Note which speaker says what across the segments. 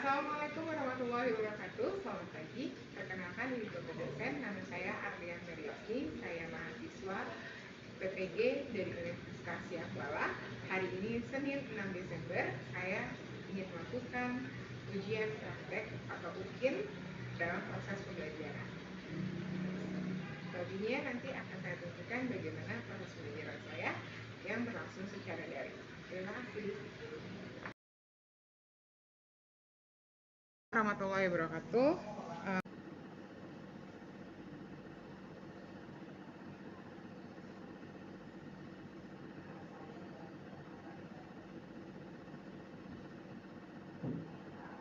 Speaker 1: Assalamualaikum warahmatullahi wabarakatuh. Selamat pagi. Perkenalkan diri Bapak dosen, nama saya Arlian Meriasni. Saya mahasiswa PPG dari Universitas Siambala. Hari ini Senin 6 Desember, saya ingin melakukan ujian praktek atau UKIN dalam proses pembelajaran. Selanjutnya nanti akan saya tunjukkan bagaimana proses pembelajaran saya yang berlangsung secara daring. Terima kasih. Warahmatullahi wabarakatuh.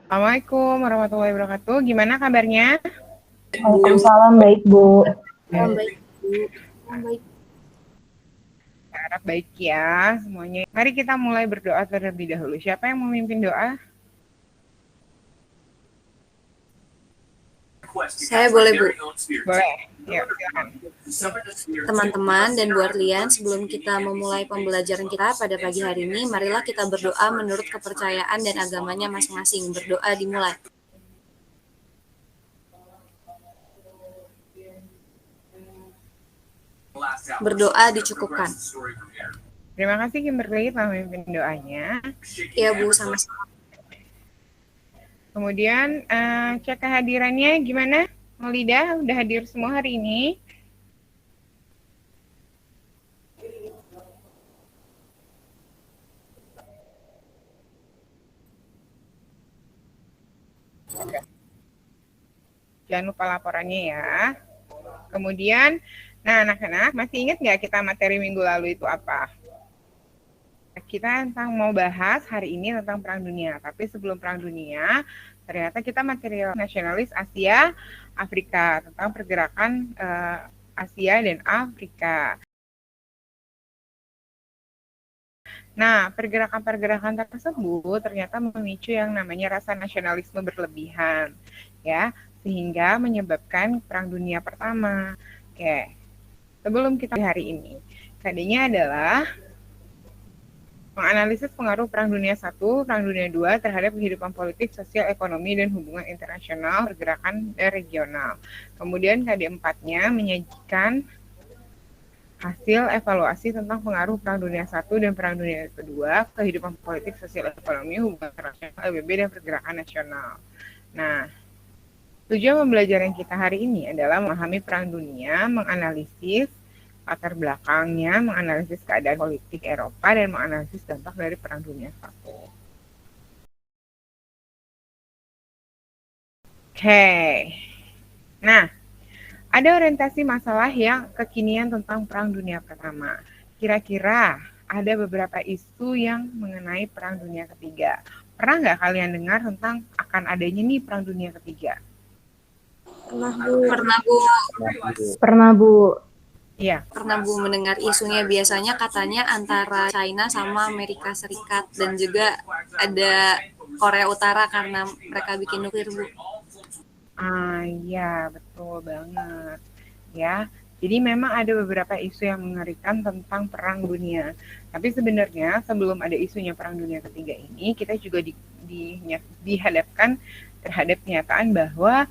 Speaker 1: Assalamualaikum warahmatullahi wabarakatuh. Gimana kabarnya?
Speaker 2: Waalaikumsalam, baik Bu.
Speaker 3: Baik Bu. Baik.
Speaker 1: Harap baik ya semuanya. Mari kita mulai berdoa terlebih dahulu. Siapa yang memimpin doa?
Speaker 3: Saya boleh Bu.
Speaker 1: Boleh. Ya, silakan.
Speaker 3: Teman-teman dan Bu Arlian, sebelum kita memulai pembelajaran kita pada pagi hari ini, marilah kita berdoa menurut kepercayaan dan agamanya masing-masing. Berdoa dimulai. Berdoa dicukupkan.
Speaker 1: Terima kasih Kimberly telah memimpin doanya.
Speaker 3: Ya Bu, sama-sama.
Speaker 1: Kemudian cek kehadirannya gimana? Maulida udah hadir semua hari ini? Jangan lupa laporannya ya. Kemudian, nah anak-anak masih ingat nggak kita materi minggu lalu itu apa? Kita mau bahas hari ini tentang Perang Dunia. Tapi sebelum Perang Dunia, ternyata kita materi nasionalis Asia, Afrika, tentang pergerakan Asia dan Afrika. Nah, pergerakan-pergerakan tersebut ternyata memicu yang namanya rasa nasionalisme berlebihan, ya, sehingga menyebabkan Perang Dunia Pertama. Oke, sebelum kita hari ini, tadinya adalah menganalisis pengaruh Perang Dunia I, Perang Dunia II terhadap kehidupan politik, sosial, ekonomi, dan hubungan internasional, pergerakan dan regional. Kemudian KD4-nya menyajikan hasil evaluasi tentang pengaruh Perang Dunia I dan Perang Dunia II, kehidupan politik, sosial, ekonomi, hubungan internasional, LBB, dan pergerakan nasional. Nah, tujuan pembelajaran kita hari ini adalah memahami Perang Dunia, menganalisis latar belakangnya, menganalisis keadaan politik Eropa, dan menganalisis dampak dari Perang Dunia I. Oke. Nah, ada orientasi masalah yang kekinian tentang Perang Dunia Pertama. Kira-kira ada beberapa isu yang mengenai Perang Dunia Ketiga. Pernah nggak kalian dengar tentang akan adanya nih Perang Dunia Ketiga?
Speaker 3: Pernah Bu.
Speaker 2: Pernah Bu.
Speaker 1: Iya.
Speaker 3: Pernah Bu mendengar isunya, biasanya katanya antara China sama Amerika Serikat, dan juga ada Korea Utara karena mereka bikin nuklir Bu.
Speaker 1: Iya, betul banget. Ya, jadi memang ada beberapa isu yang mengerikan tentang Perang Dunia. Tapi sebenarnya sebelum ada isunya Perang Dunia Ketiga ini, kita juga dihadapkan terhadap kenyataan bahwa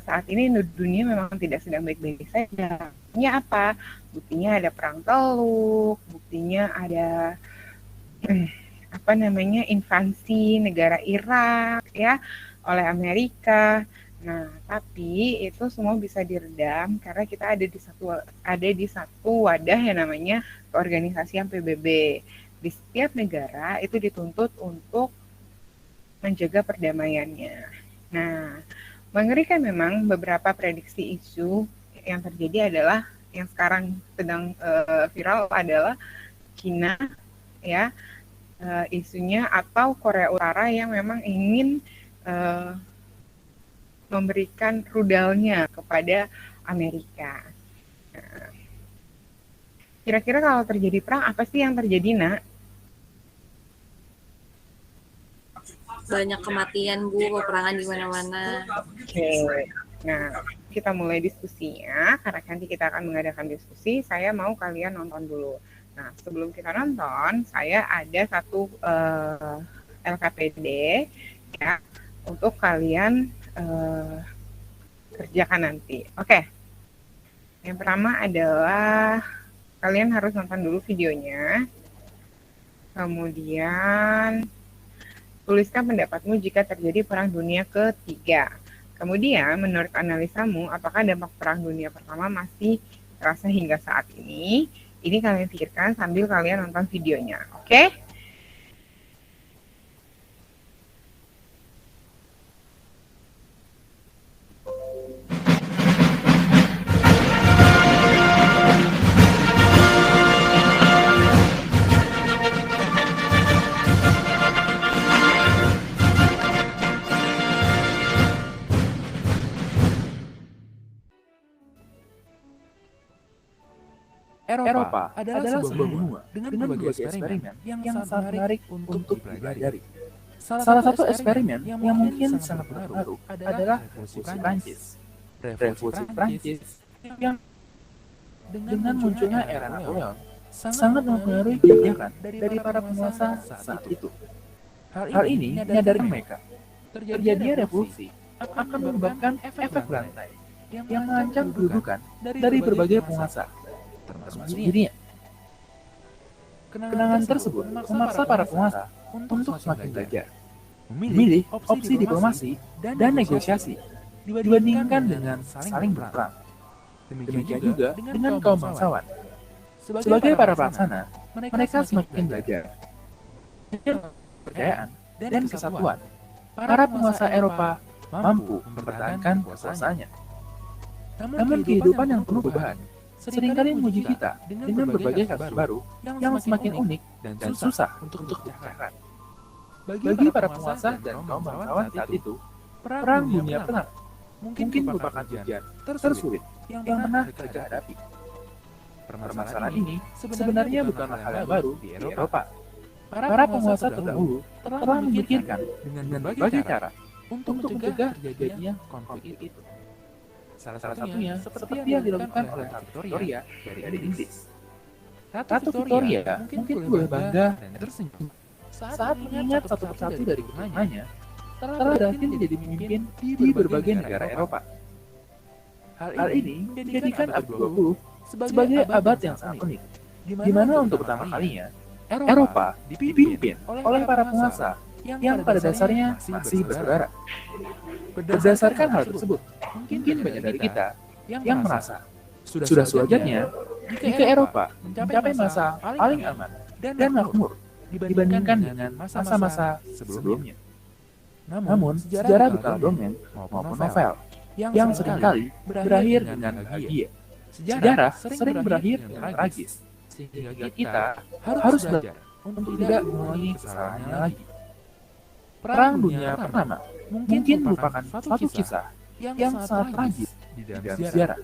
Speaker 1: saat ini dunia memang tidak sedang baik-baik saja. Buktinya apa? Buktinya ada Perang Teluk, buktinya ada invasi negara Irak ya oleh Amerika. Nah, tapi itu semua bisa diredam karena kita ada di satu wadah yang namanya keorganisasian PBB. Di setiap negara itu dituntut untuk menjaga perdamaiannya. Nah, mengerikan memang beberapa prediksi isu yang terjadi adalah yang sekarang sedang viral adalah Cina ya, isunya, atau Korea Utara yang memang ingin memberikan rudalnya kepada Amerika. Nah, kira-kira kalau terjadi perang, apa sih yang terjadi, Nak?
Speaker 3: Banyak kematian Bu, peperangan di mana-mana.
Speaker 1: Oke. Nah, kita mulai diskusinya. Karena nanti kita akan mengadakan diskusi, saya mau kalian nonton dulu. Nah, sebelum kita nonton, saya ada satu LKPD ya, untuk kalian kerjakan nanti. Oke. Yang pertama adalah kalian harus nonton dulu videonya. Kemudian tuliskan pendapatmu jika terjadi Perang Dunia Ketiga. Kemudian menurut analisamu, apakah dampak Perang Dunia Pertama masih terasa hingga saat ini? Ini kalian pikirkan sambil kalian nonton videonya. Oke?
Speaker 4: Eropa adalah sebuah benua dengan berbagai eksperimen yang sangat menarik untuk dipelajari. Salah satu eksperimen yang mungkin sangat berpengaruh adalah Revolusi Prancis. Revolusi Prancis yang dengan munculnya era Napoleon sangat mempengaruhi kebijakan dari para penguasa saat itu. Hal ini menyadari mereka, terjadinya revolusi akan menyebabkan efek berantai yang mengancam kedudukan dari berbagai penguasa, termasuk dirinya. Kenangan tersebut memaksa para penguasa untuk semakin belajar, memilih opsi diplomasi dan negosiasi dibandingkan dengan saling berperang. Demikian juga dengan kaum bangsawan. Sebagai para pelaksana, mereka semakin belajar kepercayaan dan kesatuan. Para penguasa Eropa mampu mempertahankan kekuasaannya. Namun kehidupan yang penuh perubahan seringkali menguji kita dengan berbagai kasus baru yang semakin unik dan susah untuk dipecahkan. Bagi para penguasa dan kaum bangsawan saat itu, Perang Dunia Pertama mungkin merupakan ujian tersulit yang pernah mereka hadapi. Permasalahan ini sebenarnya bukanlah hal yang baru di Eropa. Para penguasa terdahulu telah memikirkan dengan berbagai cara untuk mencegah terjadinya konflik itu. Salah satunya seperti yang dilakukan oleh Ratu Victoria dari Inggris. Ratu Victoria mungkin boleh bangga dan tersenyum saat mengingat satu persatu dari keturunannya telah berhasil menjadi pemimpin di berbagai negara Eropa. Hal ini menjadikan abad 20 sebagai abad yang sangat unik, di mana untuk pertama kalinya Eropa dipimpin oleh para penguasa yang pada dasarnya masih bersaudara. Berdasarkan hal tersebut, mungkin banyak dari kita yang merasa sudah sewajarnya jika Eropa mencapai masa paling aman dan makmur dibandingkan dengan masa-masa sebelumnya. Namun, sejarah bukanlah dongeng maupun novel yang seringkali berakhir dengan bahagia. Sejarah sering berakhir dengan tragis, sehingga kita harus belajar untuk tidak mengulangi kesalahannya lagi. Perang Dunia Pertama mungkin merupakan suatu kisah yang sangat tragis di dalam sejarah.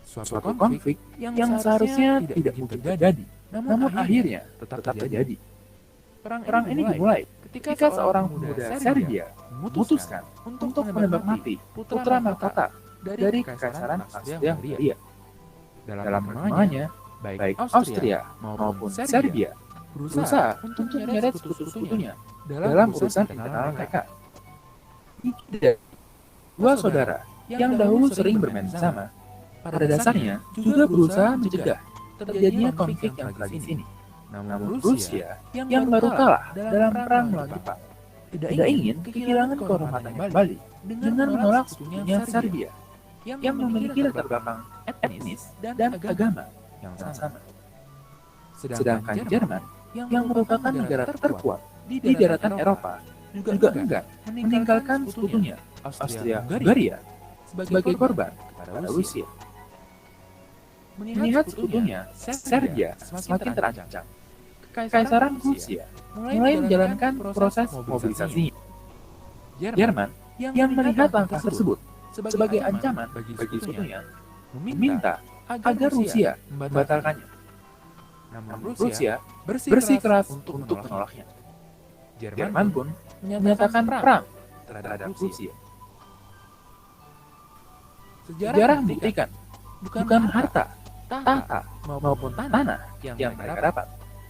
Speaker 4: Suatu konflik yang seharusnya tidak mungkin terjadi, namun akhirnya tetap terjadi. Perang ini dimulai ketika seorang pemuda Serbia memutuskan untuk menembak mati putra mahkota dari Kekaisaran Austria-Hungaria. Dalam perkembangannya, baik Austria maupun Serbia berusaha untuk menyeret sekutu-sekutunya dalam urusan internal mereka. Dua saudara yang dahulu sering bermain bersama, pada dasarnya juga berusaha mencegah terjadinya konflik yang tragis ini. Namun Rusia yang baru kalah dalam perang melawan Jepang tidak ingin kehilangan kehormatan kembali dengan menolak sekutunya Serbia yang memiliki latar belakang etnis dan agama yang sama. Sedangkan Jerman yang merupakan negara terkuat di daratan Eropa juga enggan meninggalkan sekutunya Austria-Hungaria sebagai korban kepada Rusia. Melihat sekutunya Serbia semakin terancam, Kekaisaran Rusia mulai menjalankan proses mobilisasinya. Jerman yang melihat langkah tersebut sebagai ancaman bagi sekutunya meminta agar Rusia membatalkannya. Namun Rusia bersikeras untuk menolaknya. Jerman pun menyatakan perang terhadap Rusia. Sejarah membuktikan bukan harta, tahta maupun tanah yang mereka dapat,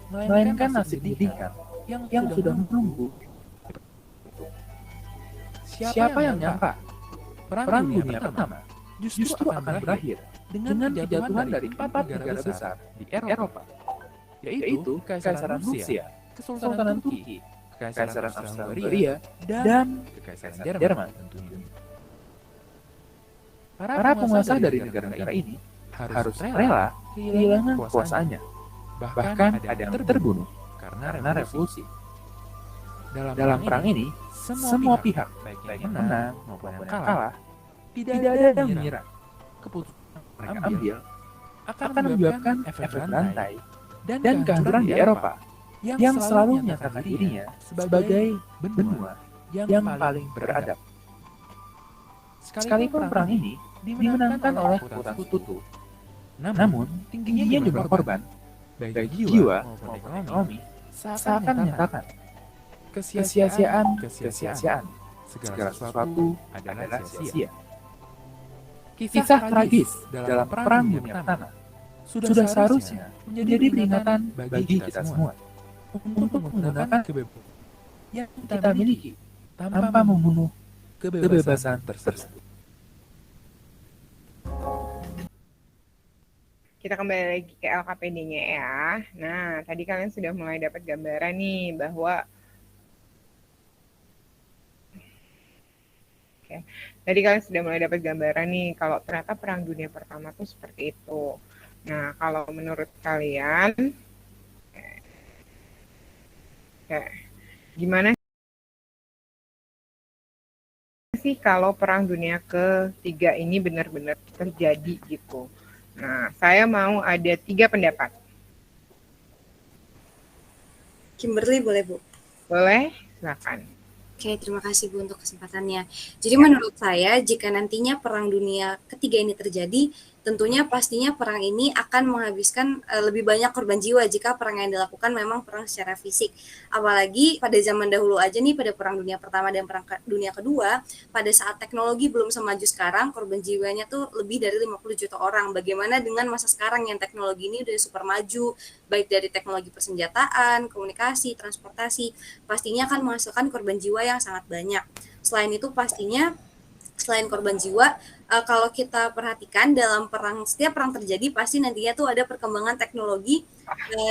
Speaker 4: melainkan nasib pendidikan yang sudah menunggu. Siapa yang nyangka Perang Dunia Pertama justru akan berakhir dengan kejatuhan dari 4 negara besar di Eropa, yaitu Kekaisaran Rusia, Kesultanan Turki, Kekaisaran Austria, dan Kekaisaran Jerman tentunya. Para penguasa dari negara-negara ini harus rela kehilangan kekuasaannya. Bahkan ada yang terbunuh karena revolusi. Dalam perang ini, semua pihak, baik yang menang maupun yang kalah, tidak ada yang menyerah. Keputusan mereka ambil akan menyebabkan efek rantai dan kehancuran di Eropa yang selalu menyatakan dirinya sebagai benua yang paling beradab. Sekalipun perang ini dimenangkan oleh kekuatan sekutu, namun tingginya jumlah korban, baik jiwa maupun ekonomi, seakan menyatakan kesia-siaan segala sesuatu adalah sia-sia. Kisah tragis dalam Perang Dunia Pertama sudah seharusnya menjadi peringatan bagi kita semua untuk menggunakan kebebasan yang kita miliki tanpa membunuh kebebasan tersebut.
Speaker 1: Kita kembali lagi ke LKPD-nya ya. Nah, tadi kalian sudah mulai dapat gambaran nih bahwa tadi kalian sudah mulai dapat gambaran nih kalau ternyata Perang Dunia Pertama tuh seperti itu. Nah, kalau menurut kalian gimana sih kalau Perang Dunia ketiga ini benar-benar terjadi gitu? Nah, saya mau ada 3 pendapat.
Speaker 3: Kimberly boleh, Bu?
Speaker 1: Boleh? Silakan.
Speaker 3: Oke, terima kasih Bu untuk kesempatannya. Jadi menurut saya, jika nantinya Perang Dunia Ketiga ini terjadi, tentunya pastinya perang ini akan menghabiskan lebih banyak korban jiwa jika perang yang dilakukan memang perang secara fisik. Apalagi pada zaman dahulu aja nih, pada Perang Dunia Pertama dan Perang Dunia Kedua, pada saat teknologi belum semaju sekarang, korban jiwanya tuh lebih dari 50 juta orang. Bagaimana dengan masa sekarang yang teknologi ini udah super maju, baik dari teknologi persenjataan, komunikasi, transportasi, pastinya akan menghasilkan korban jiwa yang sangat banyak. Selain itu pastinya, selain korban jiwa, kalau kita perhatikan dalam setiap perang terjadi pasti nantinya tuh ada perkembangan teknologi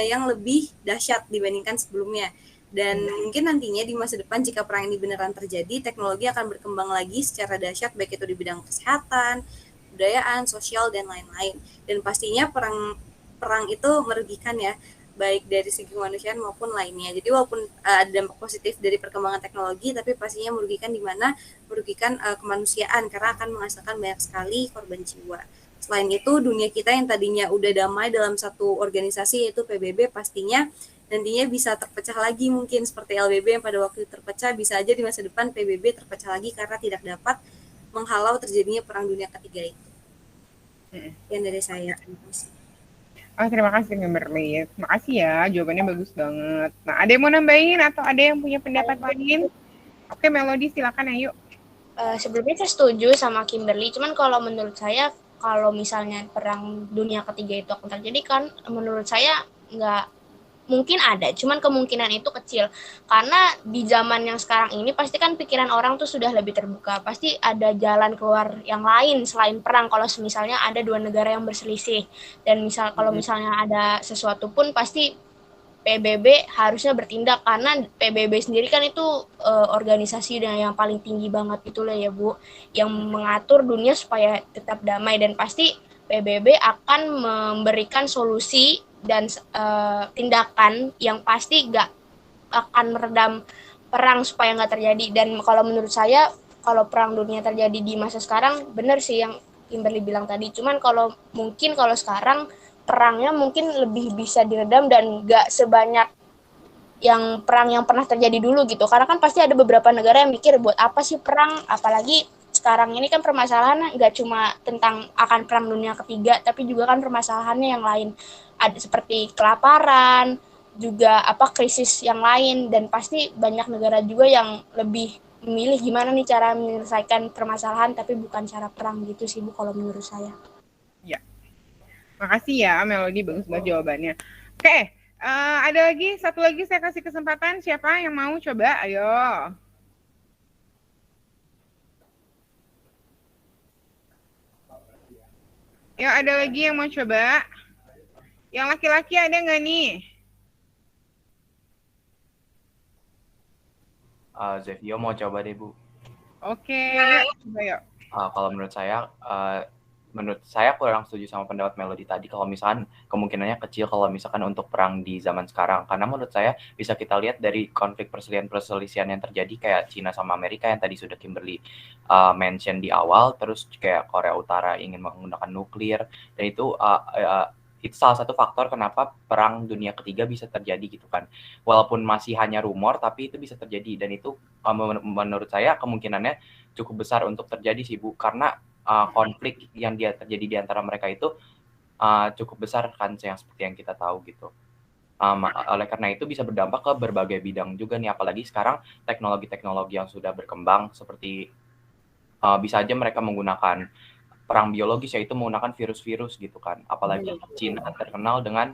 Speaker 3: yang lebih dahsyat dibandingkan sebelumnya. Dan mungkin nantinya di masa depan jika perang ini beneran terjadi, teknologi akan berkembang lagi secara dahsyat, baik itu di bidang kesehatan, kebudayaan, sosial, dan lain-lain. Dan pastinya perang itu merugikan ya, baik dari segi kemanusiaan maupun lainnya. Jadi walaupun ada dampak positif dari perkembangan teknologi, tapi pastinya merugikan merugikan kemanusiaan karena akan menghasilkan banyak sekali korban jiwa. Selain itu, dunia kita yang tadinya udah damai dalam satu organisasi yaitu PBB, pastinya nantinya bisa terpecah lagi, mungkin seperti LBB yang pada waktu itu terpecah, bisa aja di masa depan PBB terpecah lagi karena tidak dapat menghalau terjadinya Perang Dunia Ketiga itu. Yang dari saya.
Speaker 1: Terima kasih Kimberly. Terima kasih ya, jawabannya bagus banget. Nah, ada yang mau nambahin atau ada yang punya pendapat lain? Oke, Melody silakan ya, yuk.
Speaker 2: Sebelumnya saya setuju sama Kimberly, cuman kalau menurut saya, kalau misalnya Perang Dunia Ketiga itu akan terjadi, kan menurut saya nggak mungkin ada, cuman kemungkinan itu kecil. Karena di zaman yang sekarang ini pasti kan pikiran orang tuh sudah lebih terbuka. Pasti ada jalan keluar yang lain selain perang. Kalau misalnya ada 2 negara yang berselisih, dan kalau misalnya ada sesuatu pun pasti PBB harusnya bertindak, karena PBB sendiri kan itu organisasi yang paling tinggi banget itulah ya Bu, yang mengatur dunia supaya tetap damai, dan pasti PBB akan memberikan solusi dan tindakan yang pasti nggak akan meredam perang supaya nggak terjadi. Dan kalau menurut saya, kalau perang dunia terjadi di masa sekarang, benar sih yang Kimberly bilang tadi. Cuman kalau sekarang perangnya mungkin lebih bisa diredam dan nggak sebanyak yang perang yang pernah terjadi dulu gitu. Karena kan pasti ada beberapa negara yang mikir buat apa sih perang, apalagi sekarang ini kan permasalahannya nggak cuma tentang akan Perang Dunia Ketiga, tapi juga kan permasalahannya yang lain. Ada seperti kelaparan, juga krisis yang lain, dan pasti banyak negara juga yang lebih memilih gimana nih cara menyelesaikan permasalahan, tapi bukan cara perang gitu sih Bu kalau menurut saya.
Speaker 1: Ya, makasih ya Melody, bagus banget jawabannya. Oke, ada satu lagi saya kasih kesempatan, siapa yang mau coba? Ayo. Ya, ada lagi yang mau coba? Yang laki-laki ada nggak nih?
Speaker 5: Zevio mau coba deh, Bu.
Speaker 1: Oke, yuk coba yuk.
Speaker 5: Kalau menurut saya kurang setuju sama pendapat Melody tadi kalau misalkan kemungkinannya kecil kalau misalkan untuk perang di zaman sekarang. Karena menurut saya bisa kita lihat dari konflik perselisihan yang terjadi kayak Cina sama Amerika yang tadi sudah Kimberly mention di awal, terus kayak Korea Utara ingin menggunakan nuklir, dan itu salah satu faktor kenapa perang dunia ketiga bisa terjadi gitu kan. Walaupun masih hanya rumor, tapi itu bisa terjadi, dan itu menurut saya kemungkinannya cukup besar untuk terjadi sih, Bu, karena konflik yang terjadi di antara mereka itu cukup besar kan, yang seperti yang kita tahu gitu. Oleh karena itu bisa berdampak ke berbagai bidang juga nih, apalagi sekarang teknologi-teknologi yang sudah berkembang seperti bisa aja mereka menggunakan perang biologis, yaitu menggunakan virus-virus gitu kan. Apalagi Cina terkenal dengan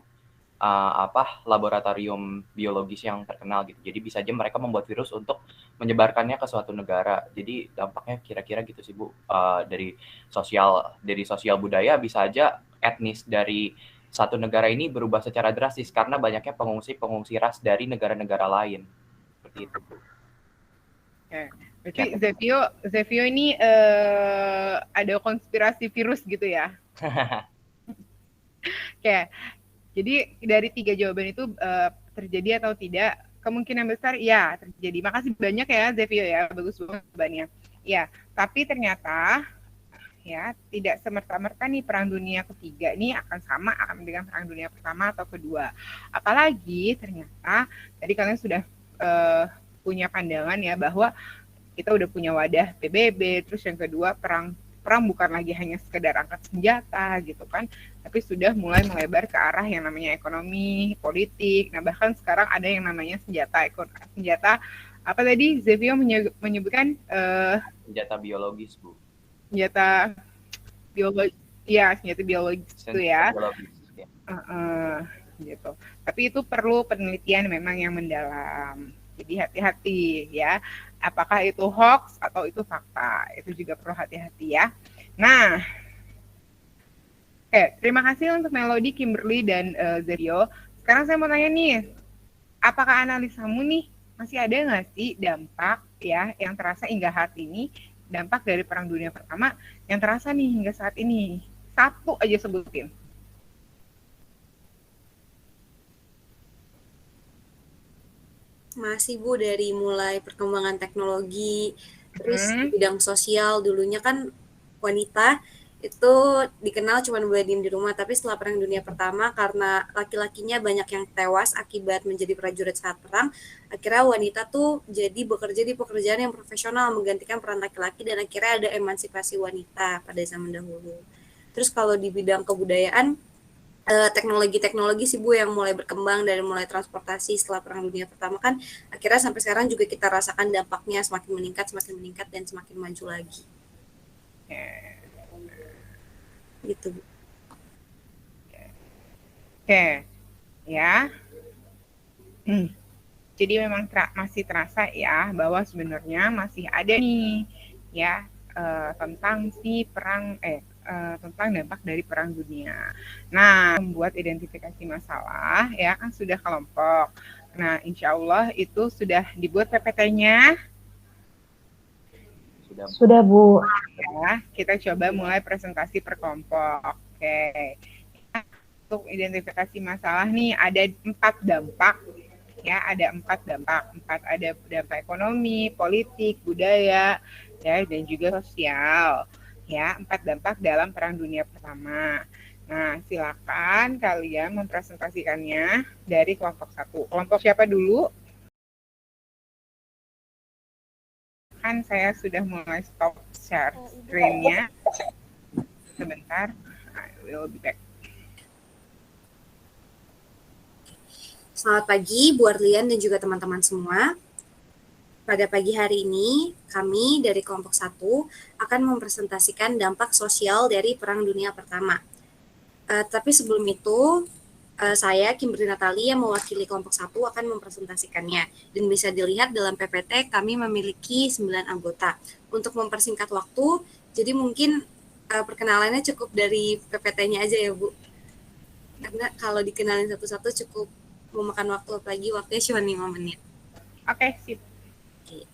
Speaker 5: laboratorium biologis yang terkenal gitu. Jadi bisa aja mereka membuat virus untuk menyebarkannya ke suatu negara. Jadi dampaknya kira-kira gitu sih, Bu. Dari sosial budaya bisa aja etnis dari satu negara ini berubah secara drastis karena banyaknya pengungsi ras dari negara-negara lain. Seperti itu, Bu.
Speaker 1: Oke. Berarti Zevio ini ada konspirasi virus gitu ya? Oke. Jadi dari 3 jawaban itu terjadi atau tidak? Kemungkinan besar ya terjadi. Makasih banyak ya Zevio ya, bagus banget jawabannya. Ya, tapi ternyata ya tidak semerta-merta nih perang dunia ketiga ini akan sama dengan perang dunia pertama atau kedua. Apalagi ternyata tadi kalian sudah punya pandangan ya bahwa kita udah punya wadah PBB, terus yang kedua perang bukan lagi hanya sekedar angkat senjata gitu kan, tapi sudah mulai melebar ke arah yang namanya ekonomi, politik. Nah bahkan sekarang ada yang namanya senjata apa tadi Zevio menyebutkan
Speaker 5: senjata biologis, Bu.
Speaker 1: Senjata biologis, ya senjata biologis itu ya.
Speaker 5: Biologis, ya.
Speaker 1: Gitu. Tapi itu perlu penelitian memang yang mendalam. Jadi hati-hati ya. Apakah itu hoax atau itu fakta? Itu juga perlu hati-hati ya. Nah, terima kasih untuk Melody, Kimberly, dan Zevio. Sekarang saya mau tanya nih, apakah analisamu nih masih ada nggak sih dampak ya yang terasa hingga saat ini, dampak dari Perang Dunia Pertama yang terasa nih hingga saat ini? Satu aja sebutin.
Speaker 3: Masih Bu, dari mulai perkembangan teknologi, terus di bidang sosial, dulunya kan wanita itu dikenal cuma boleh diem di rumah, tapi setelah Perang Dunia Pertama karena laki-lakinya banyak yang tewas akibat menjadi prajurit saat perang, akhirnya wanita tuh jadi bekerja di pekerjaan yang profesional menggantikan peran laki-laki, dan akhirnya ada emansipasi wanita pada zaman dahulu. Terus kalau di bidang kebudayaan, teknologi-teknologi sih Bu yang mulai berkembang dari mulai transportasi setelah Perang Dunia Pertama kan, akhirnya sampai sekarang juga kita rasakan dampaknya semakin meningkat dan semakin maju lagi. Gitu Bu.
Speaker 1: Oke, ya. Jadi memang masih terasa ya bahwa sebenarnya masih ada nih ya tentang si perang tentang dampak dari perang dunia. Nah, membuat identifikasi masalah ya kan sudah kelompok. Nah, insya Allah itu sudah dibuat PPT-nya.
Speaker 6: Sudah Bu.
Speaker 1: Ya, kita coba mulai presentasi per kelompok. Oke. Untuk identifikasi masalah nih ada 4 dampak. Ya, ada 4 dampak. 4 ada dampak ekonomi, politik, budaya, ya, dan juga sosial. Ya, 4 dampak dalam Perang Dunia Pertama. Nah, silakan kalian mempresentasikannya dari kelompok 1. Kelompok siapa dulu? Kan saya sudah mulai stop share screen-nya. Sebentar, I will be back.
Speaker 3: Selamat pagi Bu Arlian dan juga teman-teman semua. Pada pagi hari ini, kami dari kelompok 1 akan mempresentasikan dampak sosial dari Perang Dunia Pertama. Tapi sebelum itu, saya, Kimberly Natali, yang mewakili kelompok 1 akan mempresentasikannya. Dan bisa dilihat dalam PPT, kami memiliki 9 anggota. Untuk mempersingkat waktu, jadi mungkin perkenalannya cukup dari PPT-nya aja ya Bu. Karena kalau dikenalin satu-satu cukup memakan waktu, apalagi waktunya cuma 5 menit.
Speaker 1: Oke, sip.
Speaker 3: Oke.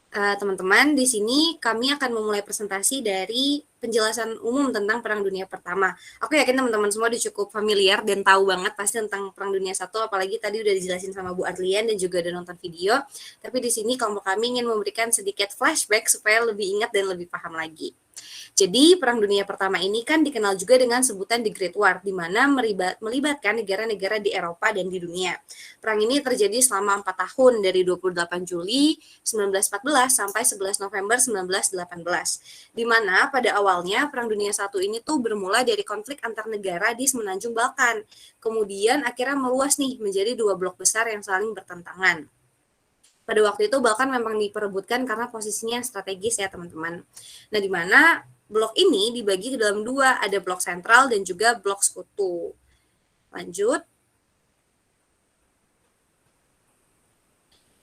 Speaker 3: Teman-teman, di sini kami akan memulai presentasi dari penjelasan umum tentang Perang Dunia Pertama. Aku yakin teman-teman semua udah cukup familiar dan tahu banget pasti tentang Perang Dunia I, apalagi tadi udah dijelasin sama Bu Arlian dan juga udah nonton video. Tapi di sini kelompok kami ingin memberikan sedikit flashback supaya lebih ingat dan lebih paham lagi. Jadi Perang Dunia Pertama ini kan dikenal juga dengan sebutan The Great War, di mana melibatkan negara-negara di Eropa dan di dunia. Perang ini terjadi selama 4 tahun, dari 28 Juli 1914 sampai 11 November 1918. Di mana pada awalnya Perang Dunia I ini tuh bermula dari konflik antar negara di semenanjung Balkan. Kemudian akhirnya meluas nih menjadi 2 blok besar yang saling bertentangan. Pada waktu itu Balkan memang diperebutkan karena posisinya strategis ya teman-teman. Nah, di mana blok ini dibagi ke dalam 2, ada blok sentral dan juga blok sekutu. Lanjut.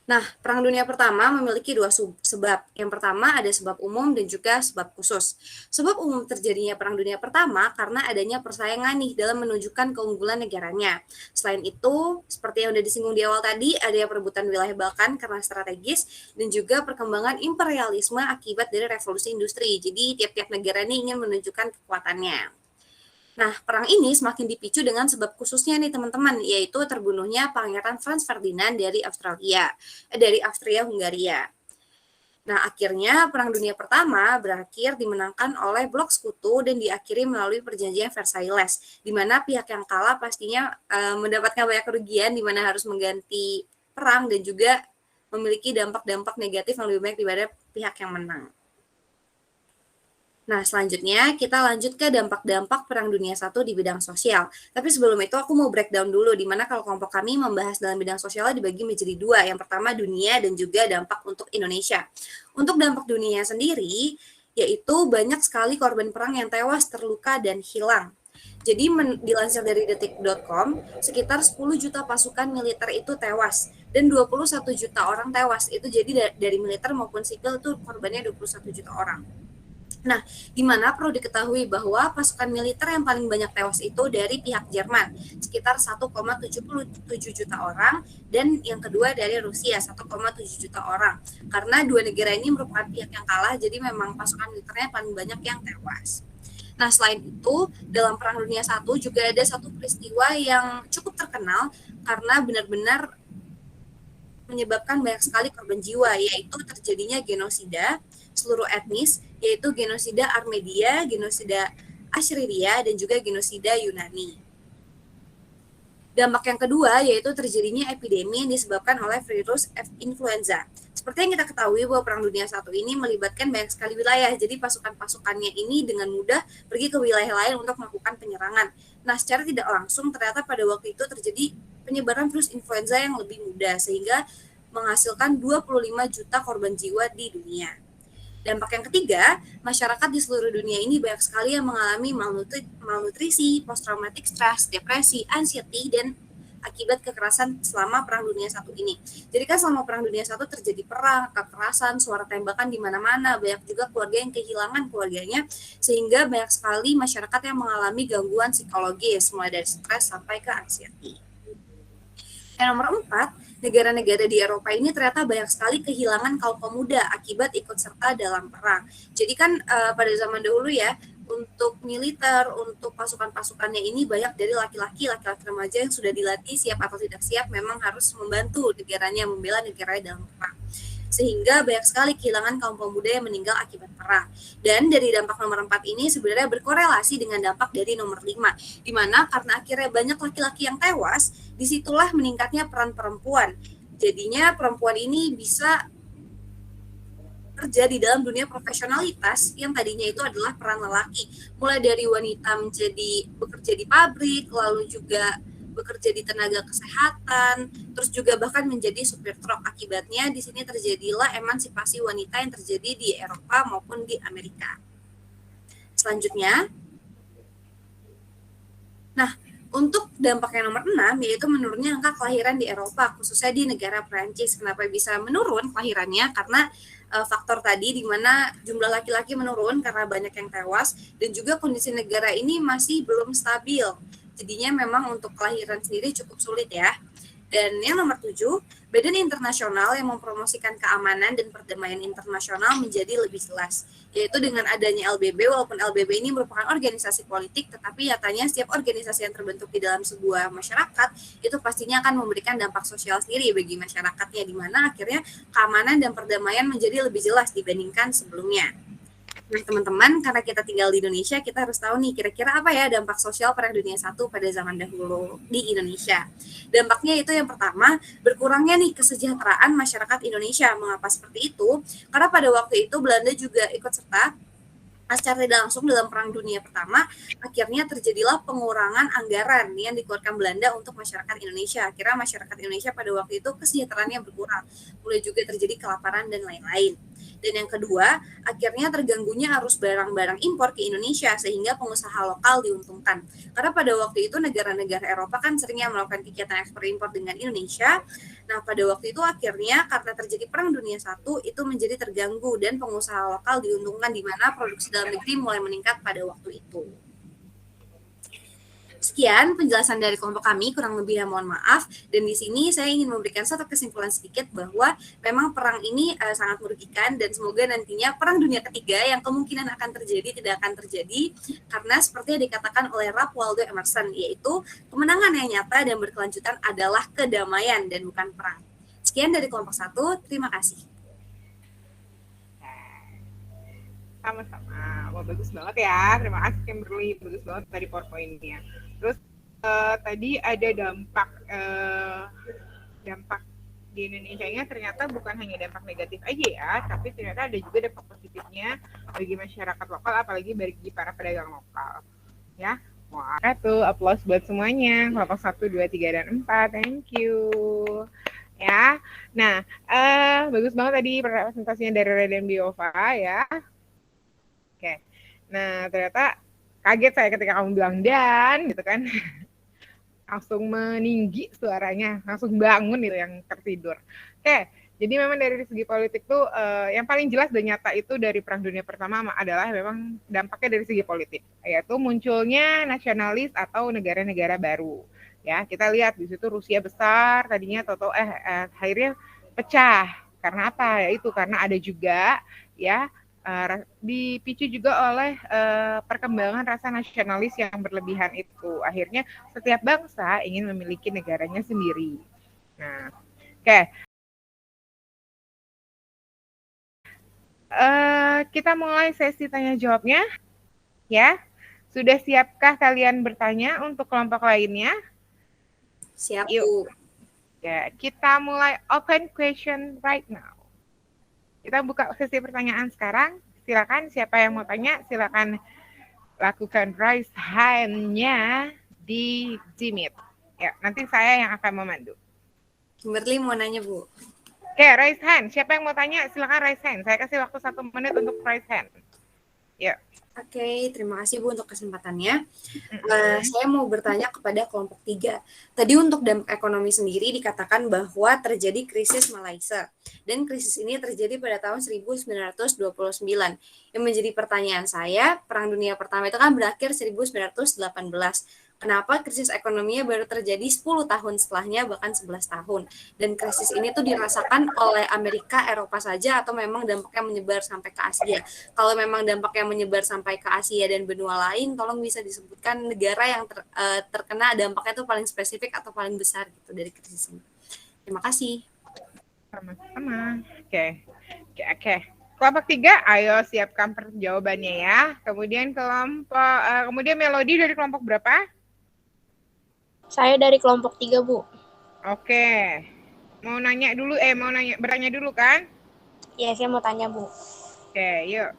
Speaker 3: Nah, Perang Dunia Pertama memiliki 2 sebab. Yang pertama ada sebab umum dan juga sebab khusus. Sebab umum terjadinya Perang Dunia Pertama karena adanya persaingan nih dalam menunjukkan keunggulan negaranya. Selain itu, seperti yang udah disinggung di awal tadi, ada perebutan wilayah Balkan karena strategis dan juga perkembangan imperialisme akibat dari revolusi industri. Jadi, tiap-tiap negara ini ingin menunjukkan kekuatannya. Nah, perang ini semakin dipicu dengan sebab khususnya nih teman-teman, yaitu terbunuhnya Pangeran Franz Ferdinand dari Austria-Hungaria. Nah, akhirnya Perang Dunia Pertama berakhir dimenangkan oleh blok sekutu dan diakhiri melalui perjanjian Versailles, di mana pihak yang kalah pastinya mendapatkan banyak kerugian, di mana harus mengganti perang dan juga memiliki dampak-dampak negatif yang lebih baik daripada pihak yang menang. Nah, selanjutnya kita lanjut ke dampak-dampak Perang Dunia I di bidang sosial. Tapi sebelum itu aku mau breakdown dulu, di mana kalau kelompok kami membahas dalam bidang sosial dibagi menjadi 2. Yang pertama dunia dan juga dampak untuk Indonesia. Untuk dampak dunia sendiri, yaitu banyak sekali korban perang yang tewas, terluka, dan hilang. Jadi dilansir dari detik.com, sekitar 10 juta pasukan militer itu tewas dan 21 juta orang tewas. Itu jadi dari militer maupun sipil itu korbannya 21 juta orang. Nah, di mana perlu diketahui bahwa pasukan militer yang paling banyak tewas itu dari pihak Jerman, sekitar 1,77 juta orang, dan yang kedua dari Rusia, 1,7 juta orang. Karena 2 negara ini merupakan pihak yang kalah, jadi memang pasukan militernya paling banyak yang tewas. Nah, selain itu, dalam Perang Dunia I juga ada satu peristiwa yang cukup terkenal karena benar-benar menyebabkan banyak sekali korban jiwa, yaitu terjadinya genosida seluruh etnis, yaitu genosida Armedia, genosida Assyria, dan juga genosida Yunani. Dampak yang kedua yaitu terjadinya epidemi yang disebabkan oleh virus influenza. Seperti yang kita ketahui bahwa Perang Dunia I ini melibatkan banyak sekali wilayah, jadi pasukan-pasukannya ini dengan mudah pergi ke wilayah lain untuk melakukan penyerangan. Nah, secara tidak langsung ternyata pada waktu itu terjadi penyebaran virus influenza yang lebih mudah, sehingga menghasilkan 25 juta korban jiwa di dunia. Dampak yang ketiga, masyarakat di seluruh dunia ini banyak sekali yang mengalami malnutrisi, post-traumatic stress, depresi, anxiety, dan akibat kekerasan selama Perang Dunia I ini. Jadi kan selama Perang Dunia I terjadi perang, kekerasan, suara tembakan di mana-mana, banyak juga keluarga yang kehilangan keluarganya, sehingga banyak sekali masyarakat yang mengalami gangguan psikologis, mulai dari stres sampai ke anxiety. Yang nomor 4, negara-negara di Eropa ini ternyata banyak sekali kehilangan kaum pemuda akibat ikut serta dalam perang. Jadi kan pada zaman dahulu ya, untuk militer, untuk pasukan-pasukannya ini banyak dari laki-laki remaja yang sudah dilatih siap atau tidak siap memang harus membantu negaranya, membela negaranya dalam perang. Sehingga banyak sekali kehilangan kaum pemuda yang meninggal akibat perang. Dan dari dampak nomor 4 ini sebenarnya berkorelasi dengan dampak dari nomor 5, di mana karena akhirnya banyak laki-laki yang tewas, disitulah meningkatnya peran perempuan. Jadinya perempuan ini bisa kerja di dalam dunia profesionalitas yang tadinya itu adalah peran lelaki. Mulai dari wanita bekerja di pabrik, lalu juga bekerja di tenaga kesehatan, terus juga bahkan menjadi supir truk. Akibatnya di sini terjadilah emansipasi wanita yang terjadi di Eropa maupun di Amerika. Selanjutnya, nah Untuk dampak yang nomor 6, yaitu menurunnya angka kelahiran di Eropa, khususnya di negara Prancis. Kenapa bisa menurun kelahirannya? Karena faktor tadi di mana jumlah laki-laki menurun karena banyak yang tewas, dan juga kondisi negara ini masih belum stabil. Jadinya memang untuk kelahiran sendiri cukup sulit ya. Dan yang nomor 7, badan internasional yang mempromosikan keamanan dan perdamaian internasional menjadi lebih jelas, yaitu dengan adanya LBB. Walaupun LBB ini merupakan organisasi politik, tetapi nyatanya setiap organisasi yang terbentuk di dalam sebuah masyarakat itu pastinya akan memberikan dampak sosial sendiri bagi masyarakatnya, di mana akhirnya keamanan dan perdamaian menjadi lebih jelas dibandingkan sebelumnya. Nah, teman-teman, karena kita tinggal di Indonesia, kita harus tahu nih kira-kira apa ya dampak sosial Perang Dunia I pada zaman dahulu di Indonesia. Dampaknya itu yang pertama, berkurangnya nih kesejahteraan masyarakat Indonesia. Mengapa seperti itu? Karena pada waktu itu Belanda juga ikut serta secara tidak langsung dalam Perang Dunia Pertama. Akhirnya terjadilah pengurangan anggaran yang dikeluarkan Belanda untuk masyarakat Indonesia. Akhirnya masyarakat Indonesia pada waktu itu kesejahteraannya berkurang, mulai juga terjadi kelaparan dan lain-lain. Dan yang kedua, akhirnya terganggunya arus barang-barang impor ke Indonesia sehingga pengusaha lokal diuntungkan. Karena pada waktu itu negara-negara Eropa kan seringnya melakukan kegiatan ekspor impor dengan Indonesia. Nah, pada waktu itu akhirnya karena terjadi Perang Dunia I itu menjadi terganggu dan pengusaha lokal diuntungkan, di mana produksi dalam negeri mulai meningkat pada waktu itu. Sekian penjelasan dari kelompok kami, kurang lebihnya mohon maaf. Dan di sini saya ingin memberikan satu kesimpulan sedikit bahwa memang perang ini sangat merugikan, dan semoga nantinya Perang Dunia Ketiga yang kemungkinan akan terjadi tidak akan terjadi, karena seperti yang dikatakan oleh Ralph Waldo Emerson, yaitu kemenangan yang nyata dan berkelanjutan adalah kedamaian dan bukan perang. Sekian dari kelompok 1, terima kasih.
Speaker 1: Sama-sama. Wah, bagus banget ya. Terima kasih Kimberly. Bagus banget tadi PowerPoint-nya. Terus tadi ada dampak di Indonesia-nya ternyata bukan hanya dampak negatif aja ya, tapi ternyata ada juga dampak positifnya bagi masyarakat lokal, apalagi bagi para pedagang lokal. Ya, wah, tuh applause buat semuanya. Kelompok 1, 2, 3, dan 4. Thank you. Ya, nah, bagus banget tadi presentasinya dari Raden Biova ya. Oke, nah ternyata kaget saya ketika kamu bilang dan gitu kan, langsung meninggi suaranya, langsung bangun itu yang tertidur. Oke, jadi memang dari segi politik tuh yang paling jelas dan nyata itu dari Perang Dunia Pertama adalah memang dampaknya dari segi politik, yaitu munculnya nasionalis atau negara-negara baru. Ya, kita lihat di situ Rusia besar, tadinya akhirnya pecah. Karena apa? Yaitu karena ada juga ya dipicu juga oleh perkembangan rasa nasionalis yang berlebihan itu. Akhirnya setiap bangsa ingin memiliki negaranya sendiri. Nah, oke. Kita mulai sesi tanya jawabnya. Ya, sudah siapkah kalian bertanya untuk kelompok lainnya?
Speaker 3: Siap,
Speaker 1: Yuk. Ya, kita mulai open question right now. Kita buka sesi pertanyaan sekarang. Silakan siapa yang mau tanya, silakan lakukan raise hand-nya di Meet. Ya, nanti saya yang akan memandu.
Speaker 3: Kimberly mau nanya, Bu.
Speaker 1: Oke, raise hand. Siapa yang mau tanya, silakan raise hand. Saya kasih waktu 1 menit untuk raise hand. Ya.
Speaker 3: Oke, terima kasih Bu untuk kesempatannya. Saya mau bertanya kepada kelompok 3. Tadi untuk dampak ekonomi sendiri dikatakan bahwa terjadi krisis Malaysia. Dan krisis ini terjadi pada tahun 1929. Yang menjadi pertanyaan saya, Perang Dunia Pertama itu kan berakhir 1918. Kenapa krisis ekonominya baru terjadi 10 tahun setelahnya, bahkan 11 tahun? Dan krisis ini tuh dirasakan oleh Amerika, Eropa saja, atau memang dampaknya menyebar sampai ke Asia? Kalau memang dampaknya menyebar sampai ke Asia dan benua lain, tolong bisa disebutkan negara yang terkena dampaknya itu paling spesifik atau paling besar gitu dari krisis ini. Terima kasih.
Speaker 1: Sama-sama. Oke. Kelompok 3, ayo siapkan jawabannya ya. Kemudian kemudian Melody dari kelompok berapa?
Speaker 2: Saya dari kelompok 3, Bu.
Speaker 1: Oke. Mau bertanya dulu kan?
Speaker 2: Ya, saya mau tanya, Bu.
Speaker 1: Oke, yuk.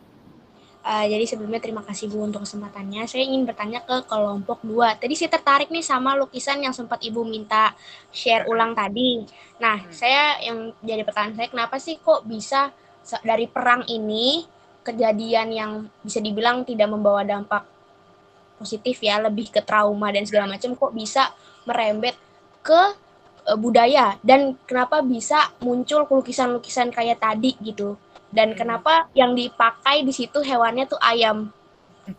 Speaker 2: Jadi sebelumnya terima kasih Bu untuk kesempatannya. Saya ingin bertanya ke kelompok 2. Tadi saya tertarik nih sama lukisan yang sempat Ibu minta share ulang tadi. Nah, saya yang jadi pertanyaan saya, kenapa sih kok bisa dari perang ini kejadian yang bisa dibilang tidak membawa dampak positif ya, lebih ke trauma dan segala macam, kok bisa merembet ke budaya, dan kenapa bisa muncul lukisan-lukisan kayak tadi gitu, dan kenapa yang dipakai di situ hewannya tuh ayam,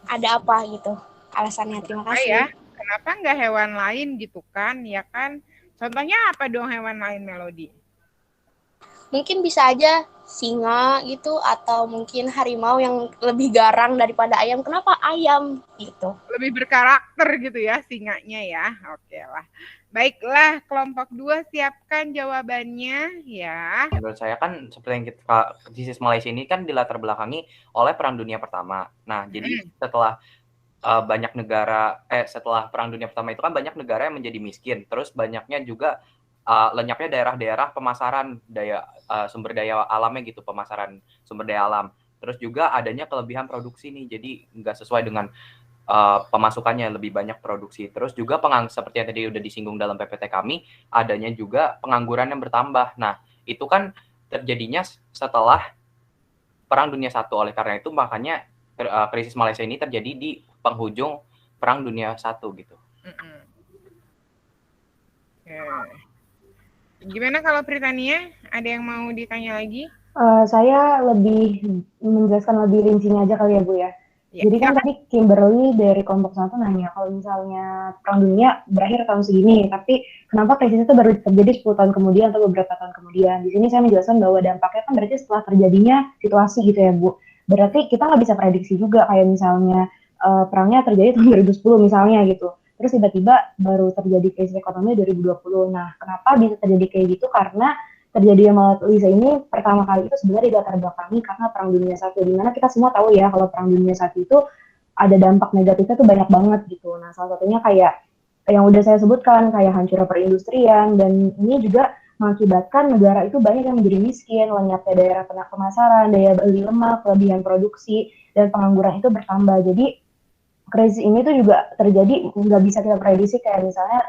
Speaker 2: ada apa gitu alasannya. Terima
Speaker 1: Kenapa ya?
Speaker 2: kasih.
Speaker 1: Kenapa nggak hewan lain gitu kan? Ya kan? Contohnya apa dong hewan lain, Melody?
Speaker 2: Mungkin bisa aja singa gitu, atau mungkin harimau yang lebih garang daripada ayam. Kenapa ayam gitu?
Speaker 1: Lebih berkarakter gitu ya singanya ya. Oke lah. Baiklah, kelompok 2 siapkan jawabannya ya.
Speaker 5: Menurut saya kan seperti yang kita, krisis Malaysia ini kan dilatar belakangi oleh Perang Dunia Pertama. Nah, jadi setelah banyak negara setelah Perang Dunia Pertama itu kan banyak negara yang menjadi miskin. Terus banyaknya juga lenyapnya daerah-daerah pemasaran sumber daya alamnya gitu, pemasaran sumber daya alam. Terus juga adanya kelebihan produksi nih, jadi nggak sesuai dengan pemasukannya, lebih banyak produksi. Terus juga seperti yang tadi udah disinggung dalam PPT kami, adanya juga pengangguran yang bertambah. Nah, itu kan terjadinya setelah Perang Dunia I. Oleh karena itu makanya krisis Malaysia ini terjadi di penghujung Perang Dunia I gitu.
Speaker 1: Gimana kalau Pritania? Ada yang mau ditanya lagi?
Speaker 6: Saya lebih menjelaskan lebih rincinya aja kali ya Bu ya. Jadi kan tadi Kimberly dari kelompok 1 nanya, kalau misalnya Perang Dunia berakhir tahun segini, tapi kenapa krisis itu baru terjadi 10 tahun kemudian atau beberapa tahun kemudian? Di sini saya menjelaskan bahwa dampaknya kan berarti setelah terjadinya situasi gitu ya Bu. Berarti kita nggak bisa prediksi juga kayak misalnya perangnya terjadi tahun 2010 misalnya gitu. Terus tiba-tiba baru terjadi krisis ekonomi 2020. Nah, kenapa bisa terjadi kayak gitu? Karena terjadinya Malaysia ini pertama kali itu sebenarnya dilatar belakangi karena Perang Dunia I, di mana kita semua tahu ya kalau Perang Dunia I itu ada dampak negatifnya tuh banyak banget gitu. Nah, salah satunya kayak yang udah saya sebutkan, kayak hancurnya perindustrian, dan ini juga mengakibatkan negara itu banyak yang menjadi miskin, lenyapnya daerah pemasaran, daya beli lemah, kelebihan produksi, dan pengangguran itu bertambah. Jadi krisis ini tuh juga terjadi nggak bisa kita prediksi kayak misalnya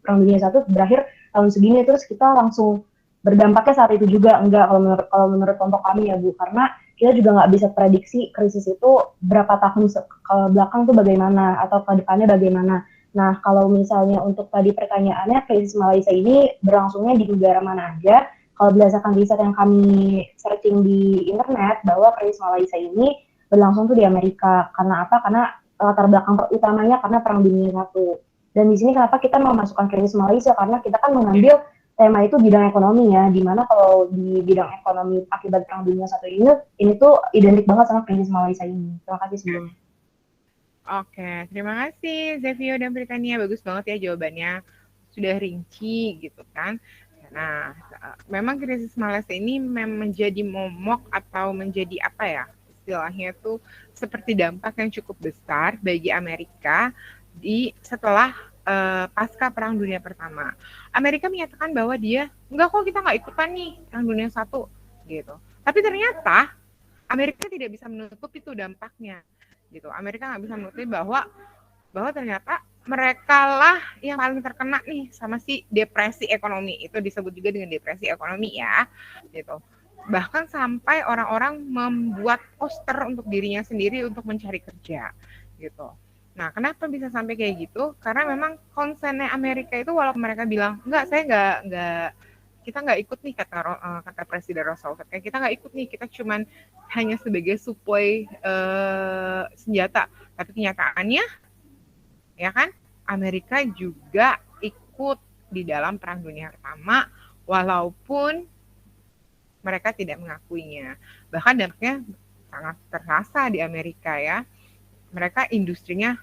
Speaker 6: Perang Dunia I berakhir tahun segini terus kita langsung berdampaknya saat itu juga, enggak kalau menurut kelompok kami ya Bu, karena kita juga nggak bisa prediksi krisis itu berapa tahun ke belakang tuh bagaimana atau ke depannya bagaimana. Nah, kalau misalnya untuk tadi pertanyaannya krisis Malaysia ini berlangsungnya di negara mana aja, kalau berdasarkan riset yang kami searching di internet bahwa krisis Malaysia ini berlangsung tuh di Amerika. Karena apa? Karena latar belakang utamanya karena Perang Dunia I. Dan di sini kenapa kita memasukkan krisis Malaysia, karena kita kan mengambil tema itu bidang ekonomi ya, dimana kalau di bidang ekonomi akibat Perang Dunia I ini tuh identik banget sama krisis Malaysia ini. Terima kasih sebelumnya.
Speaker 1: Oke, terima kasih Zevio dan Britania, bagus banget ya jawabannya, sudah rinci gitu kan. Nah, memang krisis Malaysia ini menjadi momok atau menjadi apa ya, istilahnya tuh seperti dampak yang cukup besar bagi Amerika setelah pasca Perang Dunia Pertama. Amerika menyatakan bahwa dia enggak kok, kita nggak ikutan nih Perang Dunia I gitu. Tapi ternyata Amerika tidak bisa menutup itu dampaknya gitu. Amerika nggak bisa menutupi bahwa ternyata mereka lah yang paling terkena nih sama si depresi ekonomi. Itu disebut juga dengan depresi ekonomi ya gitu. Bahkan sampai orang-orang membuat poster untuk dirinya sendiri untuk mencari kerja gitu. Nah, kenapa bisa sampai kayak gitu? Karena memang concernnya Amerika itu, walaupun mereka bilang enggak, saya kita nggak ikut nih, kata Presiden Roosevelt, kayak kita nggak ikut nih, kita cuman hanya sebagai suplai senjata. Tapi kenyataannya, ya kan, Amerika juga ikut di dalam Perang Dunia Pertama, walaupun mereka tidak mengakuinya. Bahkan dampaknya sangat terasa di Amerika ya. Mereka industrinya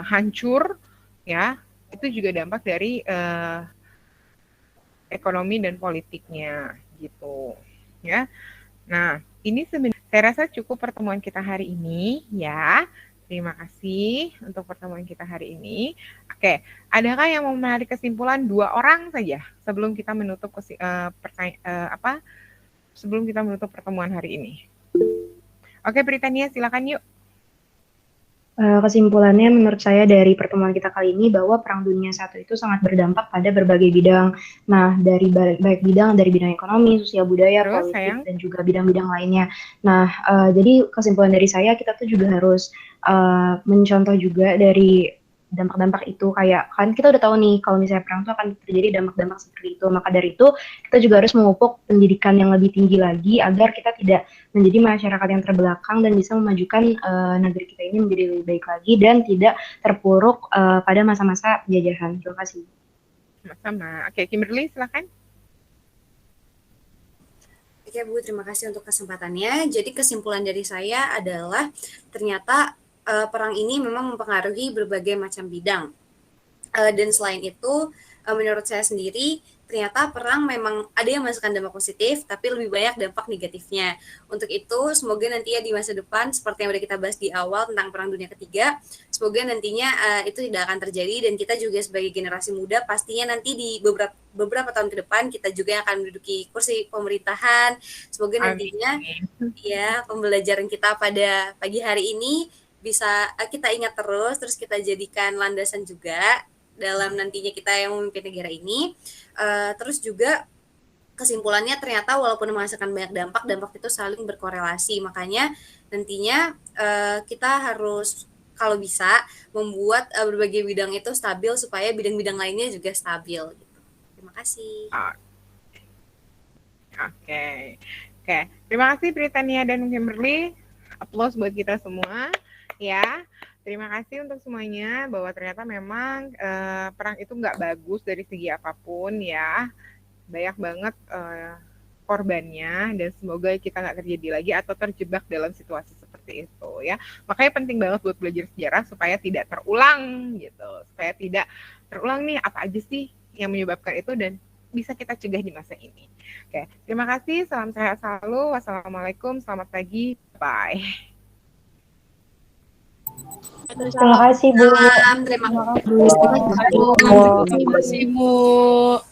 Speaker 1: hancur ya, itu juga dampak dari ekonomi dan politiknya gitu ya. Nah, ini sebenarnya saya rasa cukup pertemuan kita hari ini ya. Terima kasih untuk pertemuan kita hari ini. Oke, adakah yang mau menarik kesimpulan 2 orang saja sebelum kita menutup sebelum kita menutup pertemuan hari ini? Oke, Britania silakan yuk.
Speaker 6: Kesimpulannya menurut saya dari pertemuan kita kali ini bahwa Perang Dunia I itu sangat berdampak pada berbagai bidang. Nah, dari baik bidang, dari bidang ekonomi, sosial budaya,
Speaker 1: Terus,
Speaker 6: politik,
Speaker 1: sayang?
Speaker 6: dan juga bidang-bidang lainnya. Nah, jadi kesimpulan dari saya, kita tuh juga harus mencontoh juga dari dampak-dampak itu. Kayak, kan kita udah tahu nih, kalau misalnya perang itu akan terjadi dampak-dampak seperti itu. Maka dari itu, kita juga harus memupuk pendidikan yang lebih tinggi lagi, agar kita tidak menjadi masyarakat yang terbelakang dan bisa memajukan negeri kita ini menjadi lebih baik lagi dan tidak terpuruk pada masa-masa penjajahan. Terima kasih.
Speaker 1: Sama-sama. Oke, Kimberly, silakan.
Speaker 3: Oke Bu, terima kasih untuk kesempatannya. Jadi kesimpulan dari saya adalah ternyata perang ini memang mempengaruhi berbagai macam bidang. Dan selain itu, menurut saya sendiri, ternyata perang memang ada yang menghasilkan dampak positif, tapi lebih banyak dampak negatifnya. Untuk itu, semoga nantinya di masa depan, seperti yang udah kita bahas di awal tentang Perang Dunia Ketiga, semoga nantinya itu tidak akan terjadi, dan kita juga sebagai generasi muda, pastinya nanti di beberapa tahun ke depan, kita juga akan menduduki kursi pemerintahan. Semoga nantinya ya pembelajaran kita pada pagi hari ini bisa kita ingat terus kita jadikan landasan juga dalam nantinya kita yang memimpin negara ini. Terus juga kesimpulannya ternyata walaupun menghasilkan banyak dampak itu saling berkorelasi. Makanya nantinya kita harus kalau bisa membuat berbagai bidang itu stabil supaya bidang-bidang lainnya juga stabil. Gitu. Terima kasih.
Speaker 1: Oke. Terima kasih Britania dan Kimberly. Applause buat kita semua. Ya. Terima kasih untuk semuanya bahwa ternyata memang perang itu nggak bagus dari segi apapun ya. Banyak banget korbannya dan semoga kita nggak terjadi lagi atau terjebak dalam situasi seperti itu ya. Makanya penting banget buat belajar sejarah supaya tidak terulang gitu. Supaya tidak terulang nih apa aja sih yang menyebabkan itu dan bisa kita cegah di masa ini. Oke, terima kasih. Salam sehat selalu. Wassalamualaikum. Selamat pagi. Bye.
Speaker 6: Terima kasih Bu.
Speaker 3: Terima kasih.
Speaker 6: Terima kasih Bu.
Speaker 2: Terima kasih Bu.